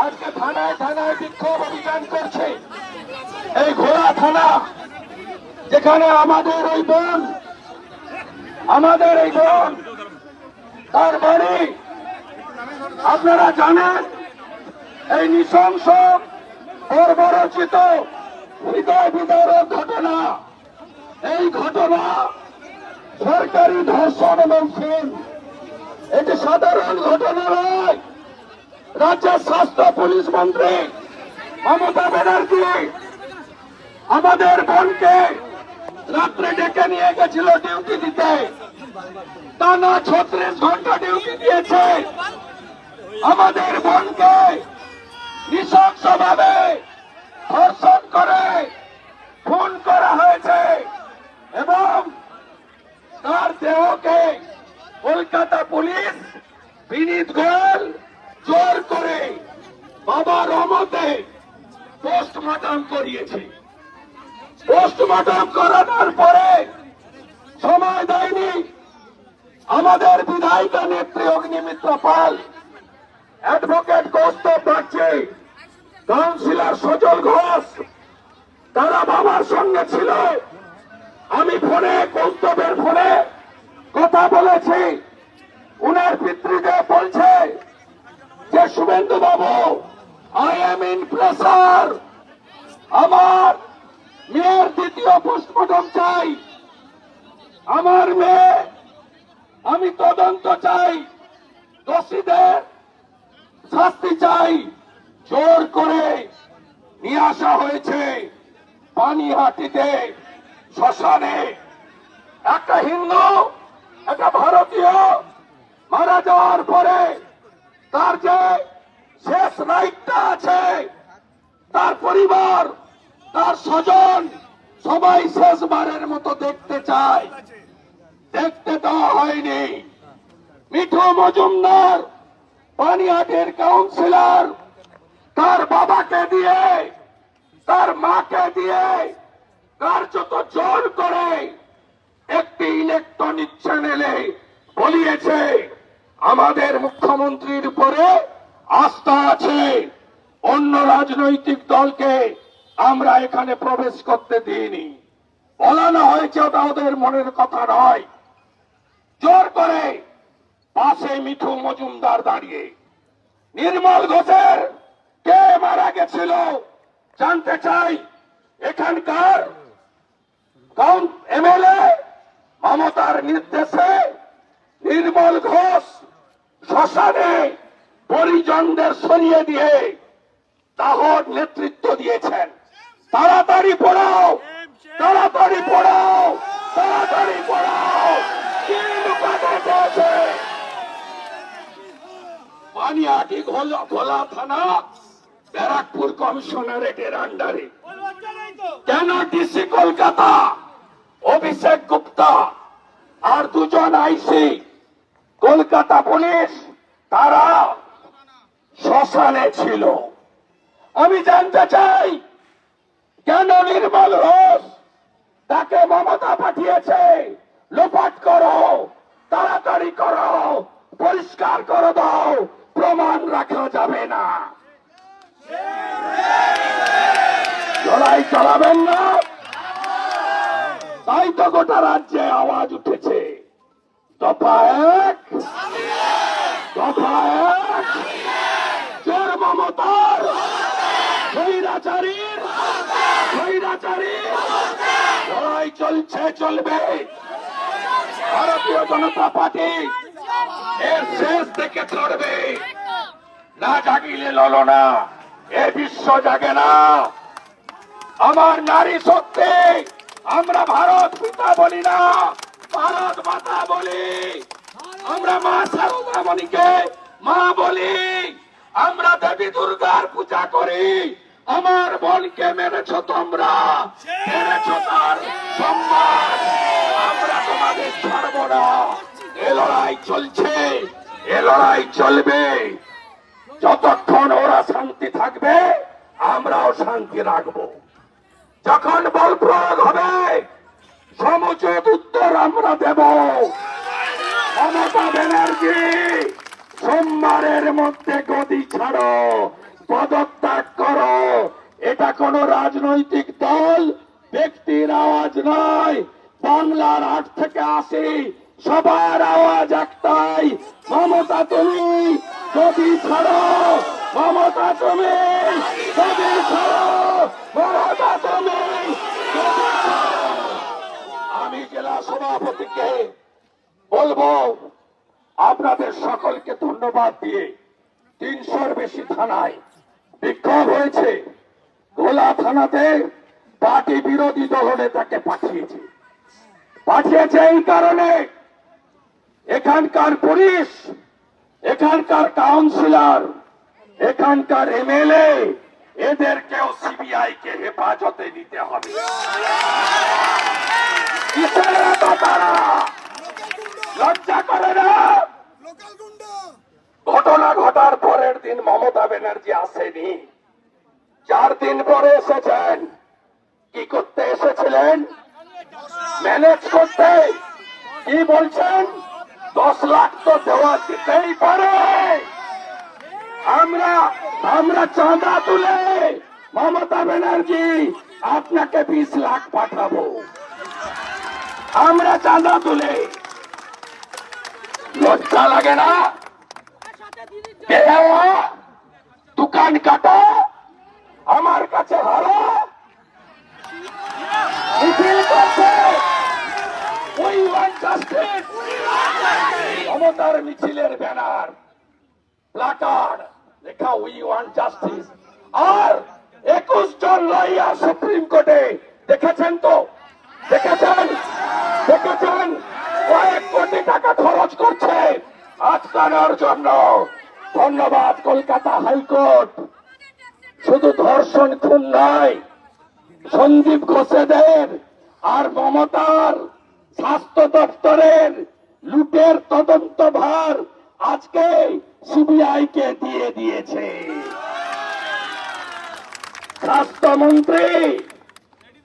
আজকে থানায় থানায় বিক্ষোভ অভিযান করছে। এই ঘোড়া থানা, যেখানে আমাদের এই বোন তার বাড়ি, আপনারা জানেন এই নৃশংস বর্বরচিত হৃদয় বিদারক ঘটনা, এই ঘটনা সরকারি ধর্ষণ এবং খুন, এটি সাধারণ ঘটনা নয়। রাজ্যের স্বাস্থ্য পুলিশ মন্ত্রী মমতা ব্যানার্জি আমাদের বোনকে রাত্রে ডেকে নিয়ে গেছিল ডিউটি দিতে, টানা 36 ঘন্টা ডিউটি দিয়েছে। আমাদের বোনকে নৃশংসভাবে ধর্ষণ করে খুন করা হয়েছে এবং তার দেহকে কলকাতা পুলিশ বিনীত গোয়েল জোর করে বাবার অমতে পোস্টমর্টম করিয়েছে। পোস্টমর্টম করানোর পরে সময় দেয়নি আমাদের বিধায়িকা নেত্রী অগ্নিমিত্রা পাল, অ্যাডভোকেট কৌস্তব বাগচি, কাউন্সিলর সজল ঘোষ, তারা বাবার সঙ্গে ছিল। আমি ফোনে, কৌস্তবের ফোনে কথা বলেছি। উনার পিতৃদেব বলছে যে শুভেন্দু বাবু, আই এম ইন প্রেসার, আমার মেয়ের দ্বিতীয় পোস্টমর্টম চাই, আমার মেয়ে, আমি তদন্ত চাই, দোষীদের শাস্তি চাই। জোর করে নিয়ে আসা হয়েছে পানিহাটিতে শ্মশানে। একটা হিন্দু, একটা ভারতীয় মারা যাওয়ার পরে তার যে শেষ রাইটটা আছে, তার পরিবার, তার স্বজন সবাই শেষবারের মতো দেখতে চায়, দেখতে দেওয়া হয়নি। মিঠু মজুমদার পানিহাটির কাউন্সিলর তার বাবাকে দিয়ে, তার মাকে দিয়ে কার্যত জোর করে একটি ইলেকট্রনিক চ্যানেলে বলিয়েছে আমাদের মুখ্যমন্ত্রীর উপরে আস্থা আছে, অন্য রাজনৈতিক দলকে আমরা এখানে প্রবেশ করতে দিইনি। বলানো হয়েছে ওটা ওদের মনের কথা নয়। জোর করে পাশে মিঠু মজুমদার দাঁড়িয়ে। নির্মল ঘোষের কে মারা গেছিল জানতে চাই। এখানকার এমএলএ মমতার নির্দেশে নির্মল ঘোষ শ্মশানে পরিজনদের সরিয়ে দিয়ে দাহর নেতৃত্ব দিয়েছেন। তাড়াতাড়ি পড়াও, তাড়াতাড়ি পড়াও, তাড়াতাড়ি পড়াও। কি লুকাতে চেয়েছে? পানিহাটি ঘোলা থানা ব্যারাকপুর কমিশনারেটের আন্ডারে। কেন ডিসি কলকাতা অভিষেক গুপ্তা আর দুজন আইসি কলকাতা পুলিশ তারা শ্মশানে ছিল? আমি জানতে চাই কেন নির্মল ঘোষ তাকে মমতা পাঠিয়েছে? লোপাট করো, তাড়াতাড়ি করো, পরিষ্কার করে দাও, প্রমাণ রাখা যাবে না। লড়াই চালাবেন না, তাই তো গোটা রাজ্যে আওয়াজ উঠেছে দফা 1, দফা 1, চোর মমতার, স্বৈরাচারীর, স্বৈরাচারীর লড়াই চলছে, চলবে। ভারতীয় জনতা পার্টি এর শেষ থেকে চড়বে। না জাগিলে ললনা, এ বিশ্ব জাগে না। আমার নারী শক্তি, আমরা ভারত পিতা বলি না, ভারত মাতা বলি। আমরা মা শারদামণিকে মা বলি, আমরা দেবী দুর্গার পূজা করি। আমার বোনকে মেরেছ তোমরা, মেরেছ তার সম্মান, আমরা তোমাদের ছাড়ব না। এ লড়াই চলছে, এ লড়াই চলবে। যতক্ষণ ওরা শান্তি থাকবে আমরাও শান্তি রাখবো। যখন বল প্রয়োগ হবে সমুচিত উত্তর আমরা দেব। মমতা ব্যানার্জি, সোমবারের মধ্যে গদি ছাড়ো, পদত্যাগ করো। এটা কোন রাজনৈতিক দল ব্যক্তির আওয়াজ নয়, বাংলার ৮ থেকে ৮০ সবার আওয়াজ একটাই, মমতা তুমি যদি ছাড়ো, মমতা তুমি যদি ছাড়ো, মমতা তুমি যদি ছাড়ো। আমি জেলা সভাপতিকে বলবো আপনাদের সকলকে ধন্যবাদ দিয়ে ৩০০-র বেশি থানায় বিক্ষোভ হয়েছে। গোলা থানাতে পার্টি বিরোধী দলনেতাকে পাঠিয়েছে এই কারণে এখানকার পুলিশ, এখানকার কাউন্সিলর, এখানকার এমএলএ এদেরকেও সিবিআই কে হেফাজতে নিতে হবে। কিসের এত তারা? লজ্জা করে না? ঘটনা ঘটার পরের দিন মমতা ব্যানার্জি আসেনি, 4 দিন পরে এসেছেন। কি করতে এসেছিলেন? ম্যানেজ করতে। কি বলছেন? 10 লাখ তো দেওয়া যেতেই পারে। আমরা চাঁদা তুলে মমতা ব্যানার্জি আপনাকে 20 লাখ পাঠাবো। আমরা চাঁদা তুলে। লজ্জা লাগে না? দোকান কাটা, আমার কাছে হারা, মিছিল করছে। We want justice। মমতার মিছিলের ব্যানার, প্লাকার্ড লেখা We want justice। আর 21 জন লয়ার সুপ্রিম কোর্টে, দেখেছেন তো? দেখেছেন? কয়েক কোটি টাকা খরচ করছে আটকানোর জন্য। ধন্যবাদ কলকাতা হাইকোর্ট। শুধু ধর্ষণ খুন নয়, সন্দীপ ঘোষেদের আর মমতার স্বাস্থ্য দপ্তরের লুটের তদন্ত ভার আজকে সিবিআই কে দিয়ে দিয়েছে। স্বাস্থ্যমন্ত্রী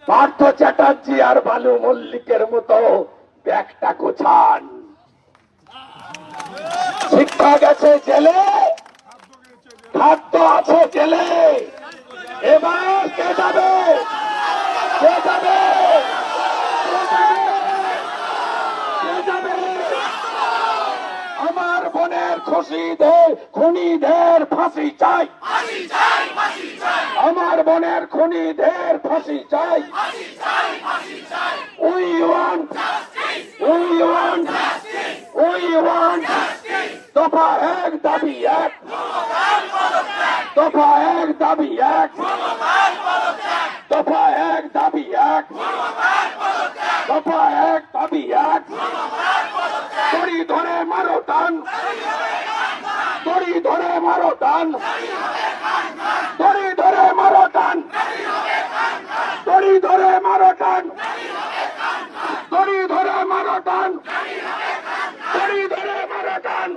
পার্থ চ্যাটার্জি আর বালু মল্লিকের মতো ব্যাগটা গোছান। শিক্ষা গেছে জেলে, খাদ্য আছে জেলে, এবার কে যাবে? কে যাবে? আমার বোনের খুনিদের ফাঁসি চাই। আমার বোনের খুনিদের ফাঁসি চাই। We want দফা 1 দাবি 1, দফা 1 দাবি 1, দফা 1 দাবি 1, দফা 1 দাবি 1। দড়ি ধরে মারো টান, দড়ি ধরে মারো টান, দড়ি ধরে মারো টান, দড়ি ধরে মারো টান, দড়ি ধরে মারো টান, দড়ি ধরে মারো টান,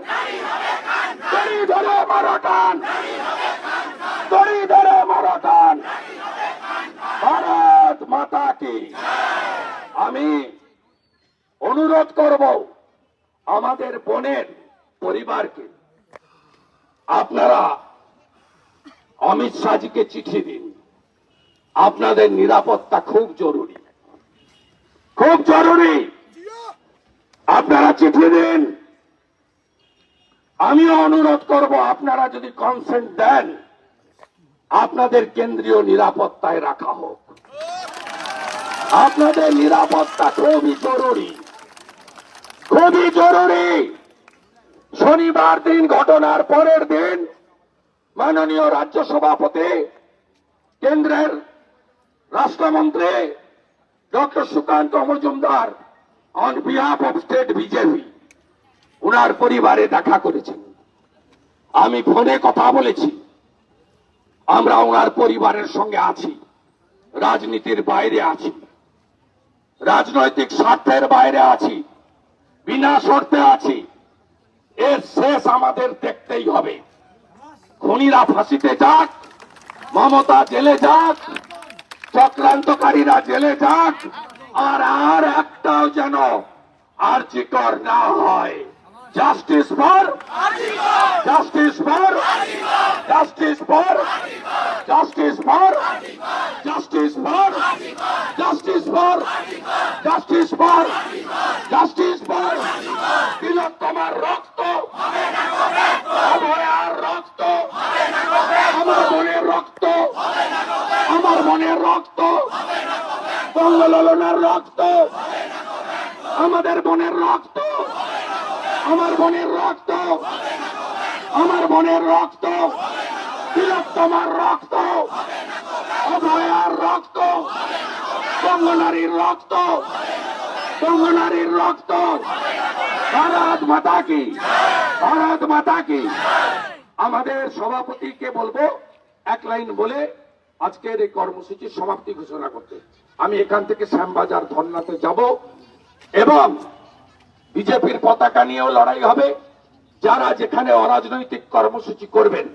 দড়ি ধরে মারো টান, দড়ি ধরে মারো টান। ভারত মাতা কি। আমি অনুরোধ করব আমাদের বোনের পরিবারকে, আপনারা অমিত শাহজিকে চিঠি দিন। আপনাদের নিরাপত্তা খুব জরুরি, খুব জরুরি। আপনারা চিঠি দিন। আমিও অনুরোধ করব আপনারা যদি কনসেন্ট দেন, আপনাদের কেন্দ্রীয় নিরাপত্তায় রাখা হোক। আপনাদের নিরাপত্তা খুবই জরুরি, খুবই জরুরি। শনিবার দিন, ঘটনার পরের দিন, মাননীয় রাজ্য সভাপতি, কেন্দ্রের রাষ্ট্রমন্ত্রী doctor Sukanta Majumdar on behalf of state BJP উনার পরিবারে দেখা করেছেন। আমি ফোনে কথা বলেছি। আমরা ওনার পরিবারের সঙ্গে আছি, রাজনীতির বাইরে আছি, রাজনৈতিক স্বার্থের বাইরে আছি, বিনা শর্তে আছি। এর শেষ আমাদের দেখতেই হবে। খুনিরা ফাঁসিতে যাক, মমতা জেলে যাক, চক্রান্তকারীরা জেলে যাক, আর একটাও যেন আরজিকর না হয়। Justice for justice for justice for justice for justice for justice for justice for justice for তিলোত্তমার রক্ত অভয়ার রক্ত আমার বোনের রক্ত আমার বোনের রক্ত বঙ্গললনার রক্ত আমাদের বোনের রক্ত আমার বোনের রক্ত আমার বোনের রক্ত তিলোত্তমার রক্ত অভয়ার রক্ত বঙ্গনারীর রক্ত বঙ্গনারীর রক্ত ভারত মাতা কি ভারত মাতা কি আমাদের সভাপতিকে বলবো এক লাইন বলে আজকের এই কর্মসূচির সমাপ্তি ঘোষণা করতে। আমি এখান থেকে শ্যামবাজার ধর্নাতে যাব এবং বিজেপির পতাকা নিয়েও লড়াই হবে। যারা যেখানে অরাজনৈতিক কর্মসূচি করবেন